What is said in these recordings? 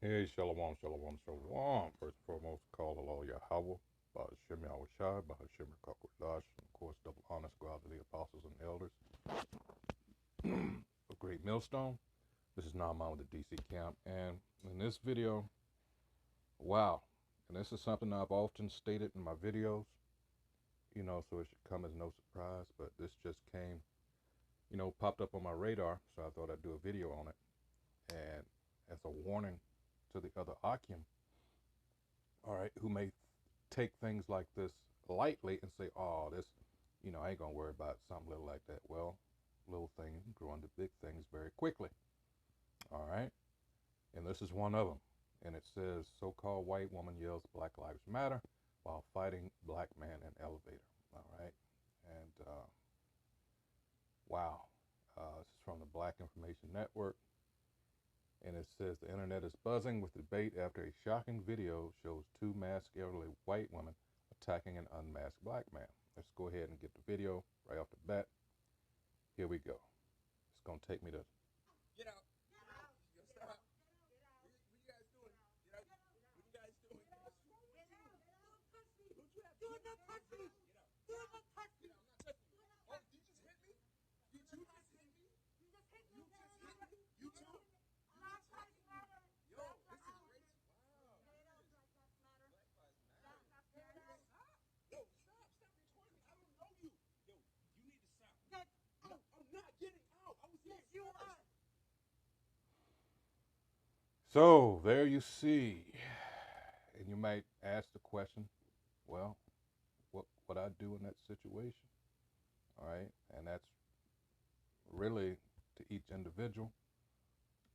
Hey, shalom, shalom, shalom. First and foremost, call Allah Yahweh, Ba'ashem Yahushai, Ba'ashem Kakwadash, and of course, double honors go out to the apostles and elders. A great millstone. This is Naaman with the DC camp, and in this video, wow, and this is something I've often stated in my videos, so it should come as no surprise, but this just came, popped up on my radar, so I thought I'd do a video on it, and as a warning to the other Akim, all right, who may take things like this lightly and say, oh, this, I ain't gonna worry about something little like that. Well, little things grow into big things very quickly. All right. And this is one of them. And it says, so-called white woman yells Black Lives Matter while fighting black man in elevator. All right. And wow. This is from the Black Information Network. And it says the internet is buzzing with debate after a shocking video shows two masked elderly white women attacking an unmasked black man. Let's go ahead and get the video right off the bat. Here we go. It's going to take me to... Get out. Yo, stop. What you guys doing? Get out. What you guys doing? What's wrong with you? Don't you have... Do not touch me. Get out. Do not touch me. I'm not touching you. Oh, you just hit me? You two just hit me? You just hit me. You just hit me? You too? Black Lives Matter. Yo, this is crazy. Wow. Black Lives Matter. Yo, stop recording me. I don't know you. Yo, you need to stop. Get out. I'm not getting out. I was here. Yes, you are. So there you see, and you might ask the question, well, what would I do in that situation? All right, and that's really to each individual.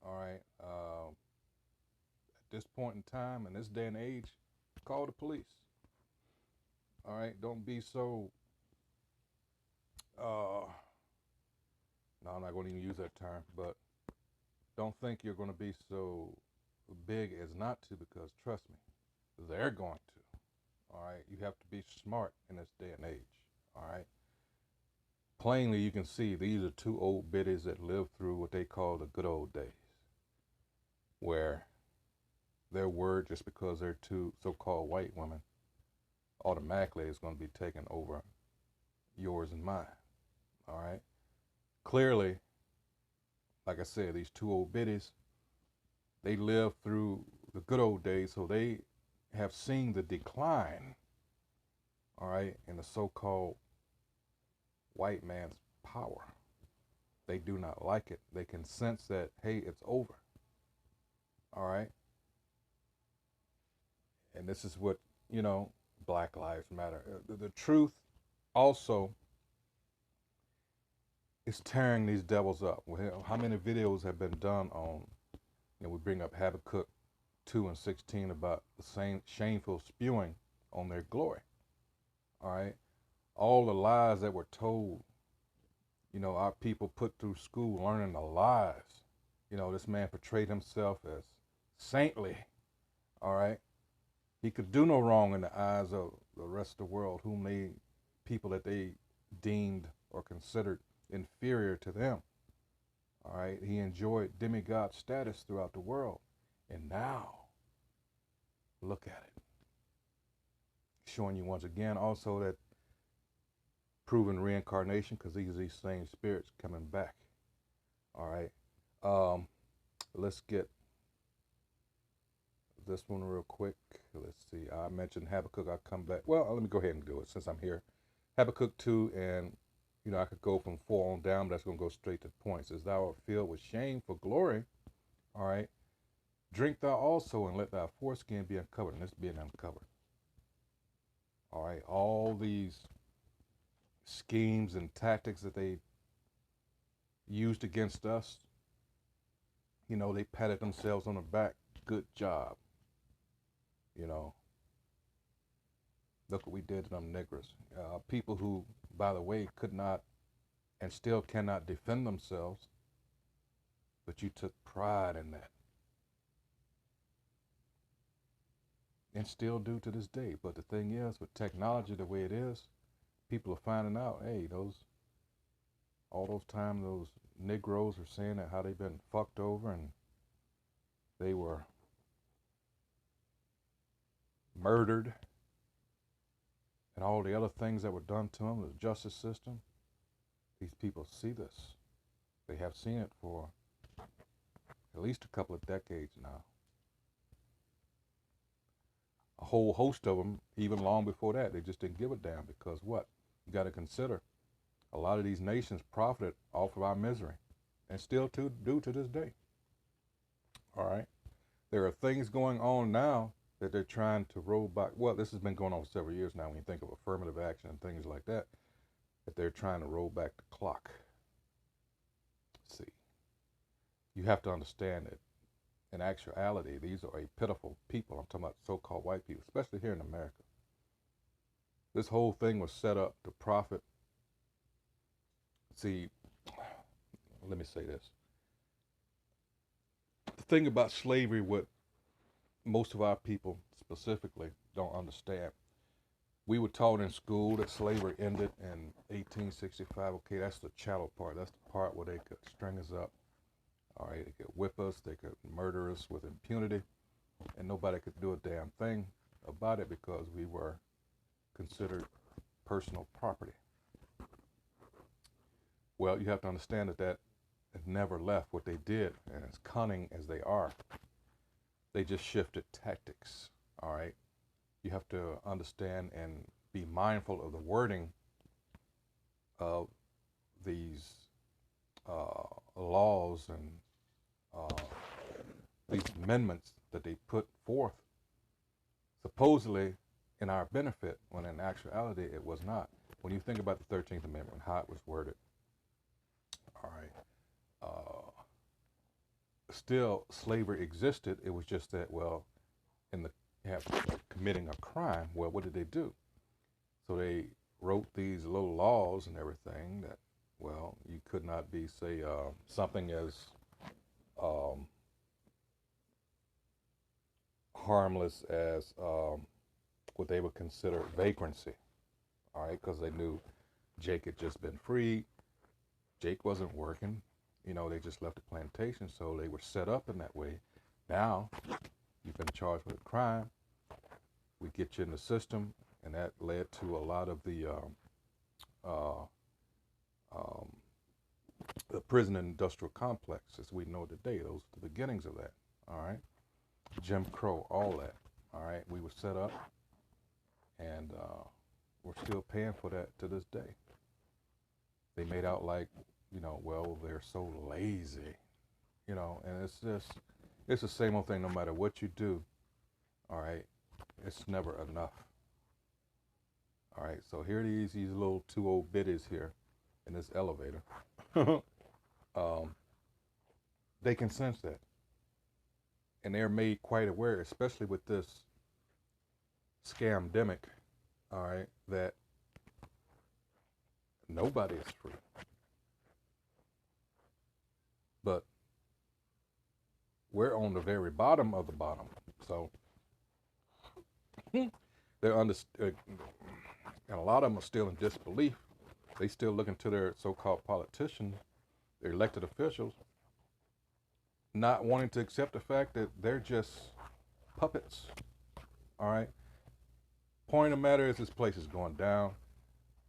All right, at this point in time, in this day and age, call the police. All right, don't be so, no, I'm not going to even use that term, but don't think you're going to be so big as not to, because trust me, they're going to. All right, you have to be smart in this day and age. All right, plainly you can see these are two old biddies that lived through what they call the good old days, where their word, just because they're two so-called white women, automatically is going to be taken over yours and mine. All right, clearly, like I said, these two old biddies, they lived through the good old days, so they have seen the decline, all right, in the so-called white man's power. They do not like it. They can sense that, hey, it's over. All right. And this is what, Black Lives Matter. The truth also is tearing these devils up. How many videos have been done on, we bring up Habakkuk 2 and 16 about the same shameful spewing on their glory. All right. All the lies that were told, our people put through school learning the lies. This man portrayed himself as saintly. All right. He could do no wrong in the eyes of the rest of the world, whom people that they deemed or considered inferior to them. All right. He enjoyed demigod status throughout the world. And now, look at it. Showing you once again also that proven reincarnation, because these same spirits coming back. All right. Let's get this one real quick. Let's see. I mentioned Habakkuk. I'll come back. Well, let me go ahead and do it since I'm here. Habakkuk 2, and I could go from 4 on down, but that's going to go straight to the point. It says, thou art filled with shame for glory. All right. Drink thou also, and let thy foreskin be uncovered. And it's being uncovered. All right. All these schemes and tactics that they used against us, they patted themselves on the back. Good job. Look what we did to them niggers. People who, by the way, could not and still cannot defend themselves, but you took pride in that. And still do to this day. But the thing is, with technology the way it is, people are finding out, hey, all those times those Negroes are saying that how they've been fucked over and they were murdered, and all the other things that were done to them, the justice system, these people see this. They have seen it for at least a couple of decades now. A whole host of them, even long before that, they just didn't give a damn because what? You got to consider, a lot of these nations profited off of our misery and still do to this day. All right? There are things going on now that they're trying to roll back. Well, this has been going on for several years now when you think of affirmative action and things like that, that they're trying to roll back the clock. See, you have to understand that in actuality, these are a pitiful people. I'm talking about so-called white people, especially here in America. This whole thing was set up to profit. See, let me say this. The thing about slavery, what most of our people specifically don't understand, we were taught in school that slavery ended in 1865. Okay, that's the chattel part. That's the part where they could string us up. All right, they could whip us, they could murder us with impunity, and nobody could do a damn thing about it because we were considered personal property. Well, you have to understand that it never left. What they did, and as cunning as they are, they just shifted tactics. All right, you have to understand and be mindful of the wording of these laws and these amendments that they put forth supposedly in our benefit, when in actuality it was not. When you think about the 13th Amendment, how it was worded, all right, still slavery existed. It was just that, well, in the committing a crime, well, what did they do? So they wrote these little laws and everything that, well, you could not be, say, something as harmless as what they would consider vagrancy, all right, because they knew Jake had just been freed. Jake wasn't working, you know, they just left the plantation, so they were set up in that way. Now, you've been charged with a crime, we get you in the system, and that led to a lot of the prison industrial complex as we know today. Those are the beginnings of that, all right? Jim Crow, all that, all right? We were set up, and we're still paying for that to this day. They made out like, you know, well, they're so lazy, you know, and it's just, it's the same old thing no matter what you do, all right? It's never enough. All right, so here these little two old biddies here in this elevator. They can sense that. And they're made quite aware, especially with this scamdemic, all right, that nobody is free. But we're on the very bottom of the bottom. So they're and a lot of them are still in disbelief. They still looking to their so-called politicians, their elected officials, not wanting to accept the fact that they're just puppets. All right. Point of the matter is, this place is going down.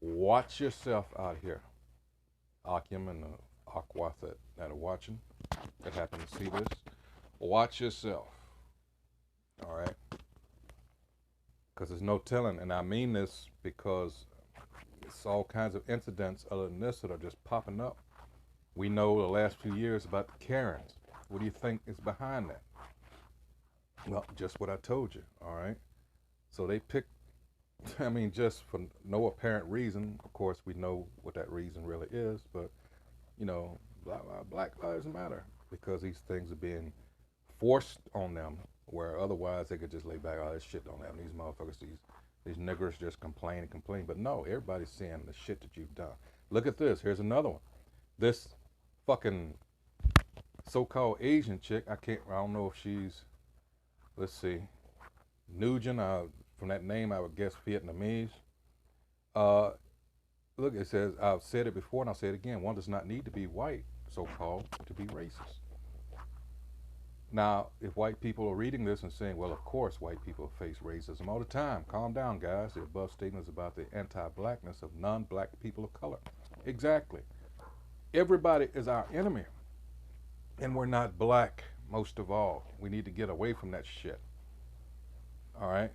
Watch yourself out here. Akim and the Aquath that are watching, that happen to see this. Watch yourself. All right. Because there's no telling, and I mean this because it's all kinds of incidents other than this that are just popping up. We know the last few years about the Karens. What do you think is behind that? Well, just what I told you, all right? So they picked, I mean, just for no apparent reason. Of course, we know what that reason really is, but, you know, Black Lives Matter, because these things are being forced on them, where otherwise they could just lay back, oh, this shit don't happen. These motherfuckers, these niggers just complain and complain. But no, everybody's seeing the shit that you've done. Look at this. Here's another one. This fucking so-called Asian chick, I don't know if she's, let's see, Nugent, from that name I would guess Vietnamese. Look, it says, I've said it before and I'll say it again, one does not need to be white, so-called, to be racist. Now, if white people are reading this and saying, well, of course white people face racism all the time, calm down, guys. The above statement is about the anti-blackness of non-black people of color. Exactly. Everybody is our enemy, and we're not black, most of all. We need to get away from that shit. All right?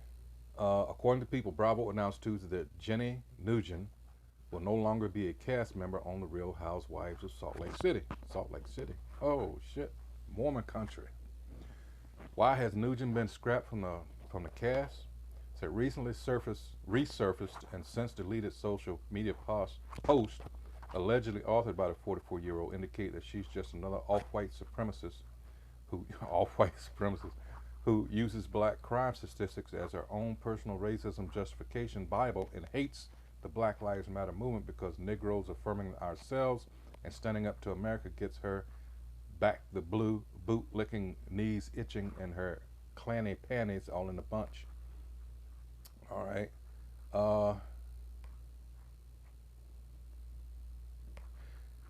According to People, Bravo announced Tuesday that Jenny Nugent will no longer be a cast member on The Real Housewives of Salt Lake City. Salt Lake City. Oh, shit. Mormon country. Why has Nugent been scrapped from the cast? It recently resurfaced and since deleted social media post allegedly authored by the 44-year-old indicate that she's just another off-white supremacist who uses black crime statistics as her own personal racism justification Bible and hates the Black Lives Matter movement because Negroes affirming ourselves and standing up to America gets her back the blue boot licking, knees itching, and her clanny panties all in a bunch. All right.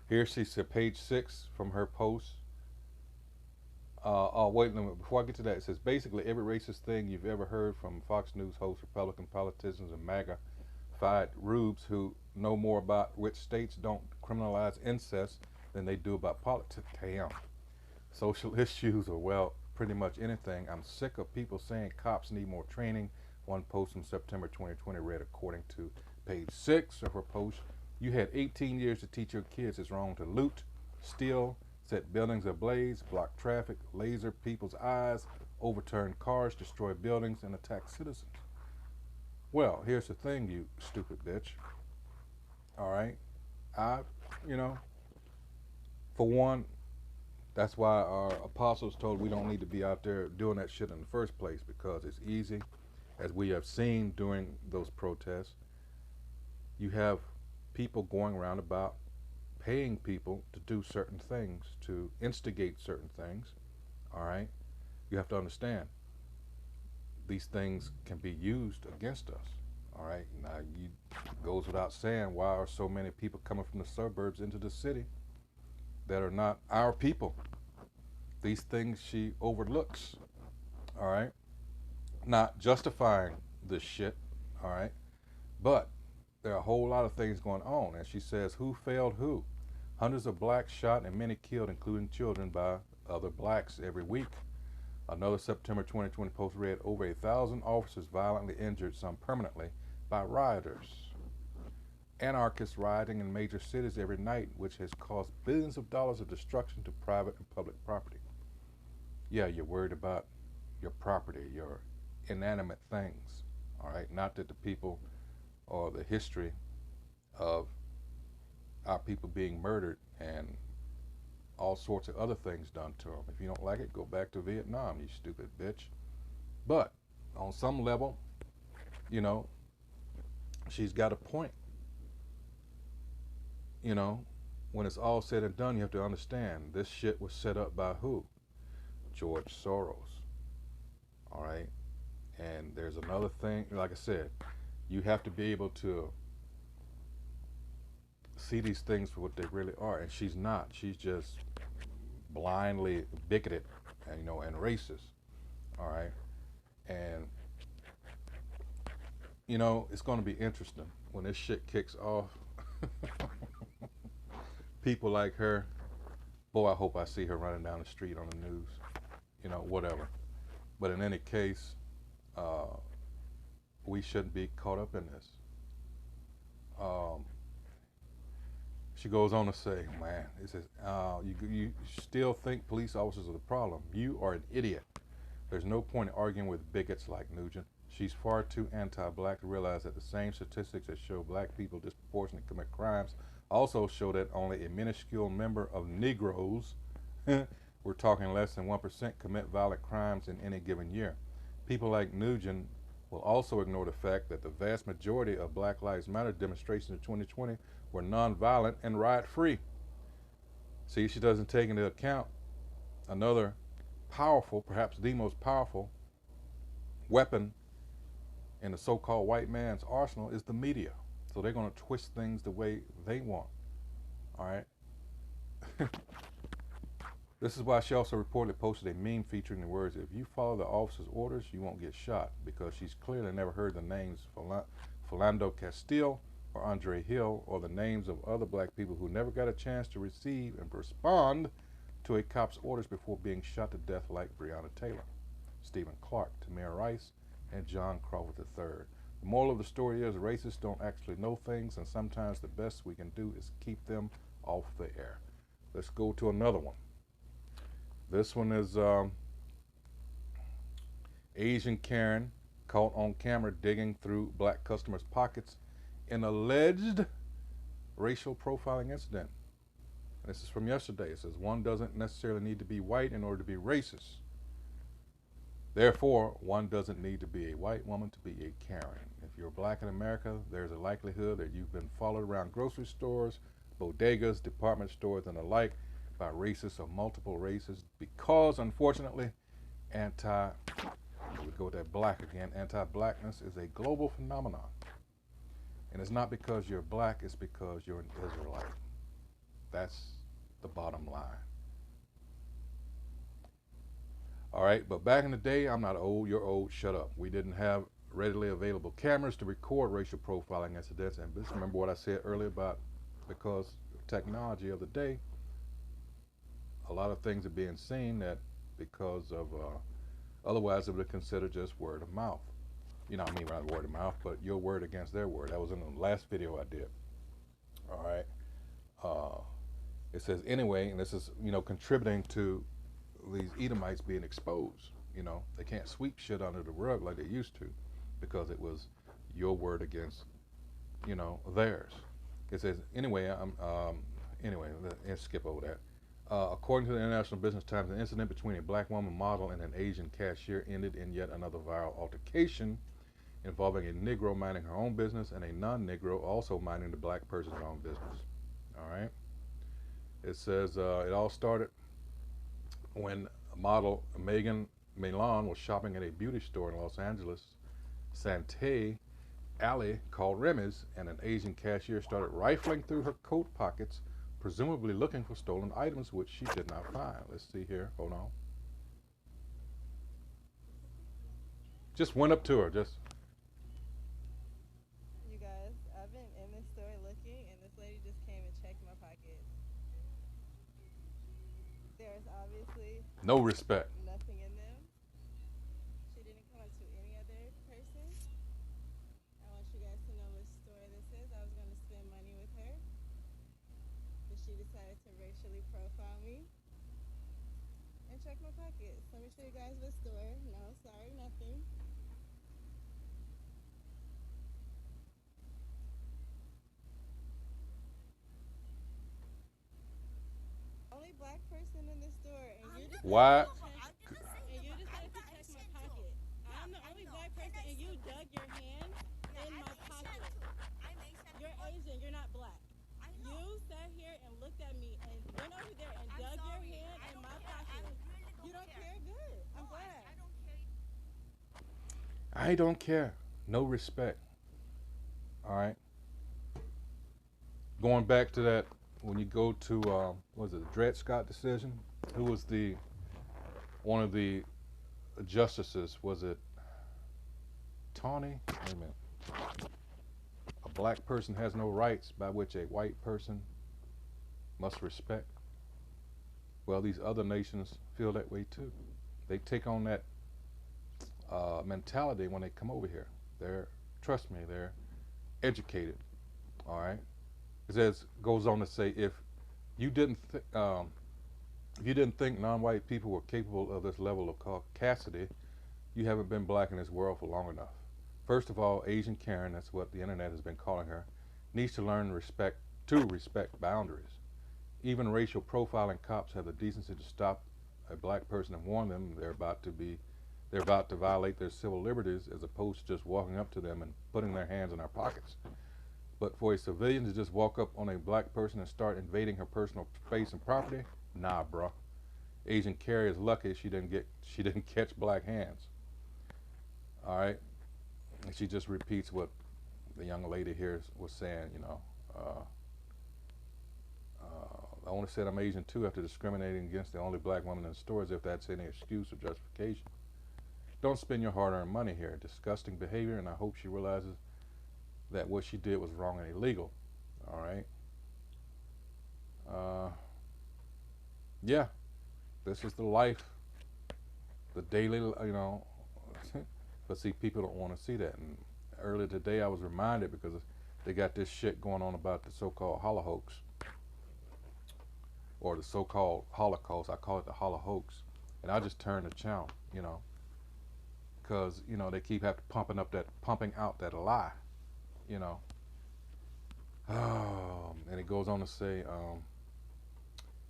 Here she said, page 6 from her post. Wait a minute. Before I get to that, it says basically every racist thing you've ever heard from Fox News hosts, Republican politicians, and MAGA-fied rubes who know more about which states don't criminalize incest than they do about politics. Damn. Social issues or, well, pretty much anything. I'm sick of people saying cops need more training. One post from September 2020 read, according to page 6 of her post, you had 18 years to teach your kids it's wrong to loot, steal, set buildings ablaze, block traffic, laser people's eyes, overturn cars, destroy buildings, and attack citizens. Well, here's the thing, you stupid bitch. All right? For one, that's why our apostles told we don't need to be out there doing that shit in the first place, because it's easy. As we have seen during those protests, you have people going around about paying people to do certain things, to instigate certain things. All right? You have to understand, these things can be used against us. All right? Now, it goes without saying, why are so many people coming from the suburbs into the city that are not our people? These things she overlooks. All right? Not justifying this shit. All right? But there are a whole lot of things going on. And she says, who failed who? Hundreds of blacks shot and many killed, including children, by other blacks every week. Another September 2020 post read, over 1,000 officers violently injured, some permanently, by rioters. Anarchists rioting in major cities every night, which has caused billions of dollars of destruction to private and public property. Yeah, you're worried about your property, your inanimate things. All right? Not that the people or the history of our people being murdered and all sorts of other things done to them. If you don't like it, go back to Vietnam, you stupid bitch. But on some level, she's got a point. When it's all said and done, you have to understand this shit was set up by who? George Soros. All right? And there's another thing, like I said, you have to be able to see these things for what they really are. And she's not. She's just blindly bigoted and, and racist. All right? And, it's going to be interesting when this shit kicks off. People like her, boy, I hope I see her running down the street on the news, whatever. But in any case, we shouldn't be caught up in this. She goes on to say, man, it says, you still think police officers are the problem. You are an idiot. There's no point in arguing with bigots like Nugent. She's far too anti-black to realize that the same statistics that show black people disproportionately commit crimes also show that only a minuscule number of Negroes, we're talking less than 1%, commit violent crimes in any given year. People like Nugent will also ignore the fact that the vast majority of Black Lives Matter demonstrations in 2020 were nonviolent and riot-free. See, she doesn't take into account another powerful, perhaps the most powerful weapon in the so-called white man's arsenal is the media. So they're going to twist things the way they want. All right? This is why she also reportedly posted a meme featuring the words, "If you follow the officer's orders, you won't get shot," because she's clearly never heard the names Philando Castile or Andre Hill, or the names of other black people who never got a chance to receive and respond to a cop's orders before being shot to death, like Breonna Taylor, Stephen Clark, Tamir Rice, and John Crawford III. The moral of the story is racists don't actually know things, and sometimes the best we can do is keep them off the air. Let's go to another one. This one is Asian Karen caught on camera digging through black customers' pockets in alleged racial profiling incident. This is from yesterday. It says, one doesn't necessarily need to be white in order to be racist. Therefore, one doesn't need to be a white woman to be a Karen. If you're black in America, there's a likelihood that you've been followed around grocery stores, bodegas, department stores, and the like by racists of multiple races because, unfortunately, we go with that black again, anti-blackness is a global phenomenon. And it's not because you're black, it's because you're an Israelite. That's the bottom line. All right, but back in the day, I'm not old, you're old, shut up. We didn't have readily available cameras to record racial profiling incidents. And just remember what I said earlier about because of technology of the day, a lot of things are being seen that because of, otherwise it would be considered just word of mouth. You know what I mean, not word of mouth, but your word against their word. That was in the last video I did. All right. It says, anyway, and this is, contributing to these Edomites being exposed. They can't sweep shit under the rug like they used to because it was your word against, theirs. It says, anyway, let's skip over that. According to the International Business Times, an incident between a black woman model and an Asian cashier ended in yet another viral altercation involving a Negro minding her own business and a non-Negro also minding the black person's own business. All right. It says it all started when model Megan Milan was shopping at a beauty store in Los Angeles, Santee Alley called Remy's, and an Asian cashier started rifling through her coat pockets, presumably looking for stolen items, which she did not find. Let's see here. Hold on. Just went up to her. You guys, I've been in this store looking, and this lady just came and checked my pockets. There's obviously no respect. nothing in them. She didn't come up to any other person. I want you guys to know which store this is. I was going to spend money with her, but she decided to racially profile me and check my pockets. Let me show you guys what store. No, sorry, nothing. Only black person in the store, and you decided Why? and you decided to check my pocket. I'm the only black person, and you dug your hand in my pocket. You're Asian. You're not black. You sat here and looked at me and went over there and dug your hand in my pocket. You don't care? Good. I'm glad. I don't care. No respect. All right. Going back to that, when you go to what was it, the Dred Scott decision? Who was one of the justices? Was it Tawney? Wait a minute. A black person has no rights by which a white person must respect. Well, these other nations feel that way too. They take on that mentality when they come over here. Trust me, they're educated. All right. It goes on to say, if you didn't think non-white people were capable of this level of caucasity, you haven't been black in this world for long enough. First of all, Asian Karen, that's what the internet has been calling her, needs to learn to respect boundaries. Even racial profiling cops have the decency to stop a black person and warn them they're about to violate their civil liberties, as opposed to just walking up to them and putting their hands in our pockets. But for a civilian to just walk up on a black person and start invading her personal space and property, nah, bro. Asian Carrie is lucky she didn't catch black hands. All right, and she just repeats what the young lady here was saying. I only said I'm Asian too after discriminating against the only black woman in the store as if that's any excuse or justification. Don't spend your hard-earned money here. Disgusting behavior, and I hope she realizes that what she did was wrong and illegal. All right. Uh, yeah, this is the life, the daily, but see, people don't want to see that. And earlier today, I was reminded because they got this shit going on about the so-called Holocaust or the so-called Holocaust. I call it the Holocaust, and I just turned the channel, because they keep pumping out that lie, you know. And it goes on to say,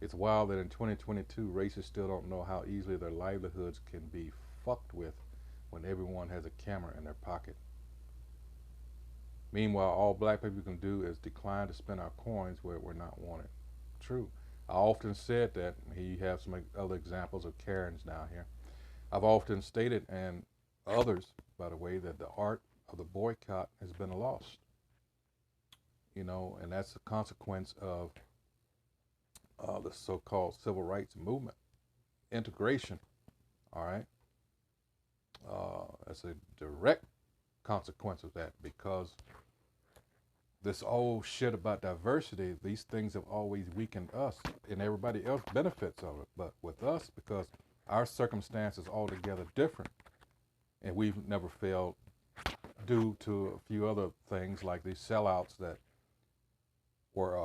it's wild that in 2022, racists still don't know how easily their livelihoods can be fucked with when everyone has a camera in their pocket. Meanwhile, all black people can do is decline to spend our coins where we're not wanted. True. I often said that. Here you have some other examples of Karens down here. I've often stated, and others, by the way, that the art of the boycott has been lost. And that's a consequence of the so-called civil rights movement. Integration, all right? That's a direct consequence of that, because this old shit about diversity, these things have always weakened us, and everybody else benefits of it. But with us, because our circumstance is altogether different, and we've never failed due to a few other things like these sellouts that were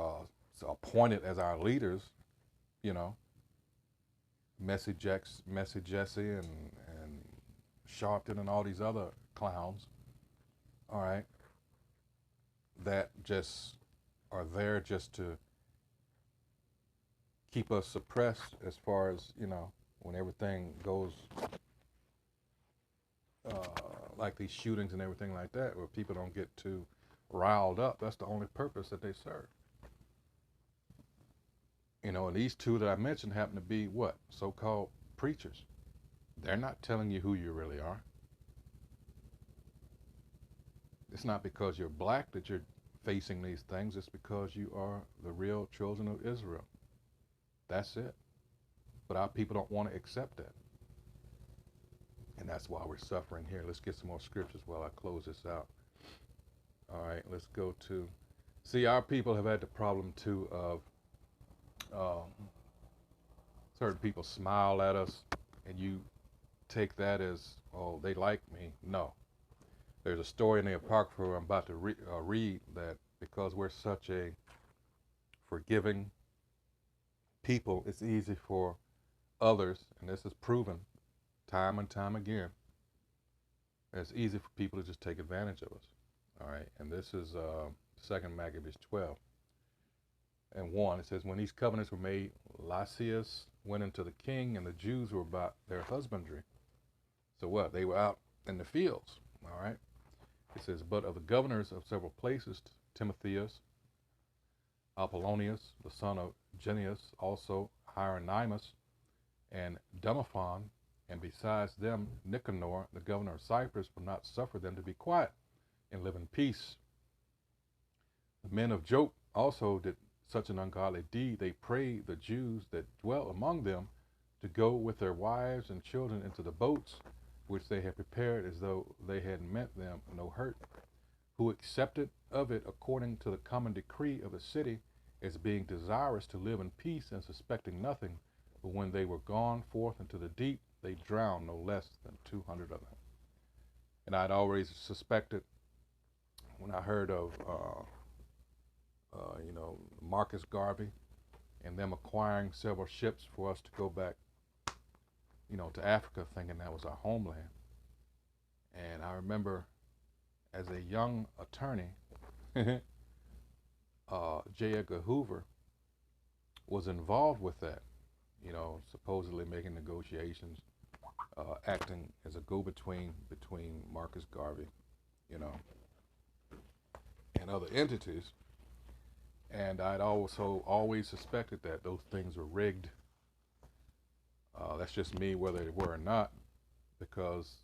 appointed as our leaders, Messy Jesse and Sharpton and all these other clowns, all right, that just are there just to keep us suppressed as far as, when everything goes like these shootings and everything like that, where people don't get too riled up. That's the only purpose that they serve. And these two that I mentioned happen to be what? So-called preachers. They're not telling you who you really are. It's not because you're black that you're facing these things. It's because you are the real children of Israel. That's it. But our people don't want to accept that. And that's why we're suffering here. Let's get some more scriptures while I close this out. All right, let's go to... See, our people have had the problem, too, of certain people smile at us, and you take that as, oh, they like me. No. There's a story in the Apocrypha I'm about to read that because we're such a forgiving people, it's easy for others, and this is proven time and time again, it's easy for people to just take advantage of us. All right, and this is 2 Maccabees 12 and 1. It says, when these covenants were made, Lysias went into the king, and the Jews were about their husbandry. So what? They were out in the fields. All right. It says, but of the governors of several places, Timotheus, Apollonius, the son of Genius, also Hieronymus, and Demophon, and besides them, Nicanor, the governor of Cyprus, would not suffer them to be quiet and live in peace. The men of Joppe also did such an ungodly deed. They prayed the Jews that dwelt among them to go with their wives and children into the boats, which they had prepared as though they had meant them no hurt, who accepted of it according to the common decree of the city, as being desirous to live in peace and suspecting nothing. But when they were gone forth into the deep, they drowned no less than 200 of them. And I'd always suspected, when I heard of, Marcus Garvey and them acquiring several ships for us to go back, to Africa, thinking that was our homeland. And I remember as a young attorney, J. Edgar Hoover was involved with that, supposedly making negotiations, acting as a go-between between Marcus Garvey, and other entities. And I'd also always suspected that those things were rigged. That's just me, whether they were or not, because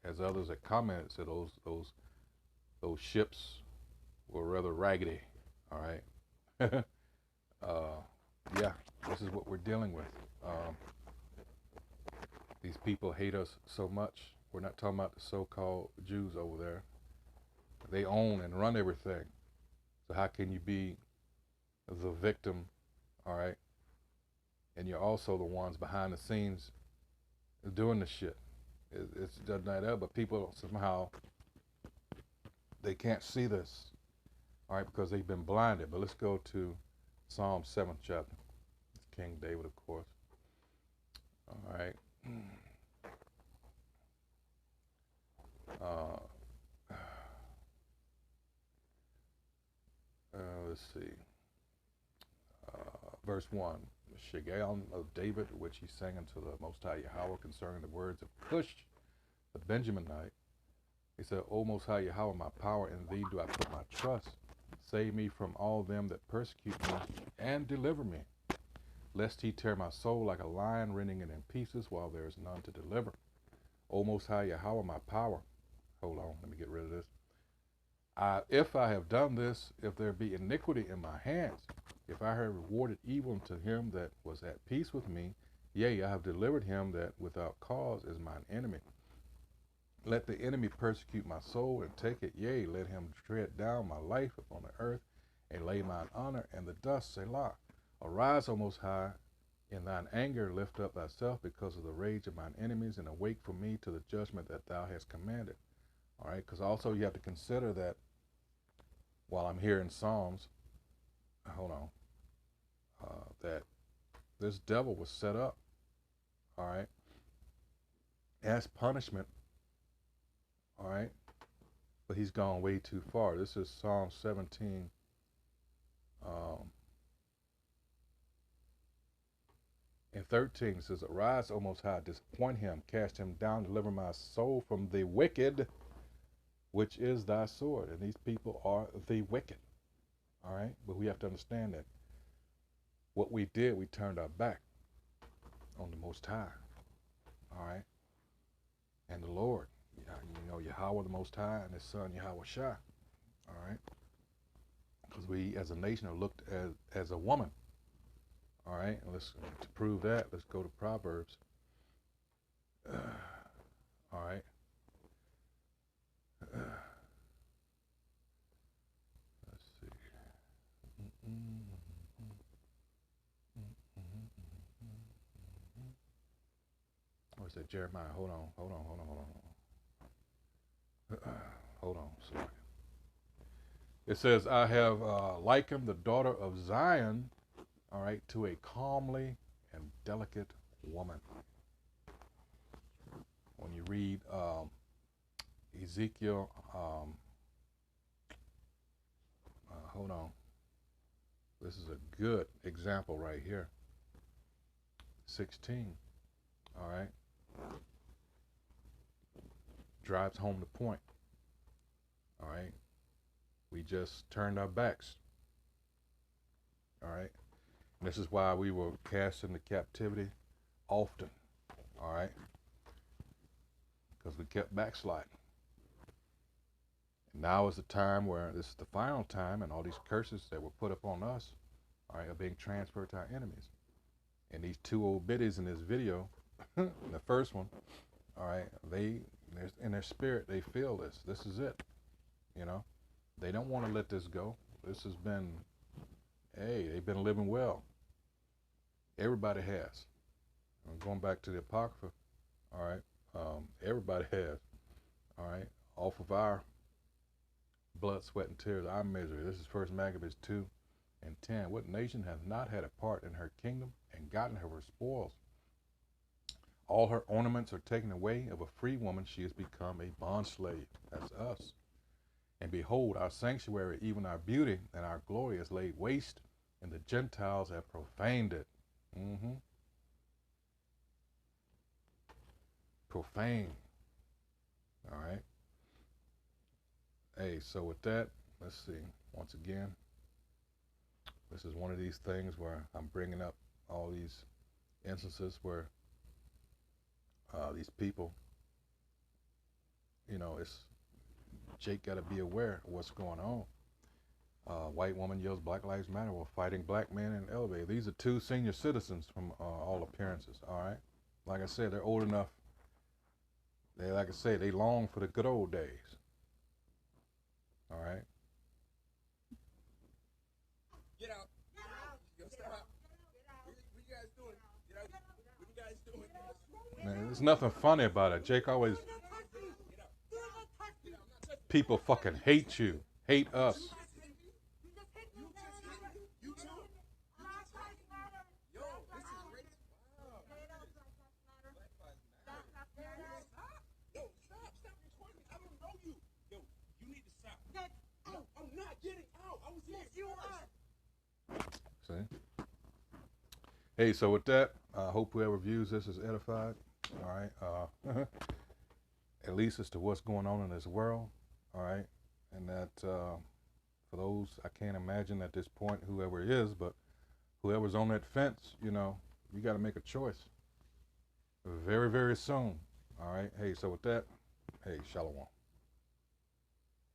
as others had commented, said those ships were rather raggedy. All right. Yeah, this is what we're dealing with. Um, these people hate us so much. We're not talking about the so-called Jews over there. They own and run everything. So how can you be the victim, all right? And you're also the ones behind the scenes doing the shit. It doesn't matter, but people somehow they can't see this, all right, because they've been blinded. But let's go to Psalm 7th chapter. It's King David, of course. All right. Uh, let's see. Verse 1. Shigam of David, which he sang unto the Most High Yahweh concerning the words of Cush, the Benjaminite. He said, O Most High Yahweh, my power, in thee do I put my trust. Save me from all them that persecute me, and deliver me, lest he tear my soul like a lion, rending it in pieces, while there is none to deliver. O Most High Yahweh, my power. Hold on, let me get rid of this. If I have done this, if there be iniquity in my hands, if I have rewarded evil unto him that was at peace with me, yea, I have delivered him that without cause is mine enemy. Let the enemy persecute my soul and take it, yea, let him tread down my life upon the earth, and lay mine honor in the dust, Selah. Arise, O Most High, in thine anger lift up thyself because of the rage of mine enemies, and awake for me to the judgment that thou hast commanded. All right, because also you have to consider that while I'm here in Psalms, hold on, that this devil was set up, all right, as punishment, all right, but he's gone way too far. This is Psalm 17, and 13. It says, Arise, O Most High, disappoint him, cast him down, deliver my soul from the wicked, which is thy sword. And these people are the wicked, all right? But we have to understand that what we did, we turned our back on the Most High, all right? And the Lord, you know, Yahweh the Most High and his son Yahweh Shai, all right? Because we as a nation are looked at as a woman, all right? And to prove that, let's go to Proverbs, all right? Let's see. Or is that Jeremiah? Hold on. Hold on a second. It says, I have likened the daughter of Zion, all right, to a calmly and delicate woman. When you read Ezekiel, hold on. This is a good example right here. 16, all right, drives home the point, all right. We just turned our backs, all right. And this is why we were cast into captivity often, all right, because we kept backsliding. And now is the time where this is the final time, and all these curses that were put upon us, all right, are being transferred to our enemies. And these two old biddies in this video, in the first one, all right, they in their spirit they feel this. This is it, you know. They don't want to let this go. This has been, hey, they've been living well. Everybody has. I'm going back to the Apocrypha, all right. Everybody has, all right. Off of our blood, sweat, and tears, our misery. This is First Maccabees 2:10. What nation hath not had a part in her kingdom and gotten her spoils? All her ornaments are taken away. Of a free woman she has become a bondslave. That's us. And behold, our sanctuary, even our beauty and our glory is laid waste, and the Gentiles have profaned it. Profane. All right. Hey, so with that, let's see. Once again, this is one of these things where I'm bringing up all these instances where these people, you know, Jake got to be aware of what's going on. White woman yells Black Lives Matter while fighting black man in elevator. These are two senior citizens from all appearances. All right, like I said, they're old enough. Like I say, they long for the good old days. All right. Get out. Yo, stop. What you guys doing? Get out. What you guys doing? Man, there's nothing funny about it. Jake always. People fucking hate you, hate us. See? Hey, so with that, I hope whoever views this is edified. All right. At least as to what's going on in this world. All right. And that for those, I can't imagine at this point whoever it is, but whoever's on that fence, you know, you got to make a choice very, very soon. All right. Hey, so with that, hey, shalom.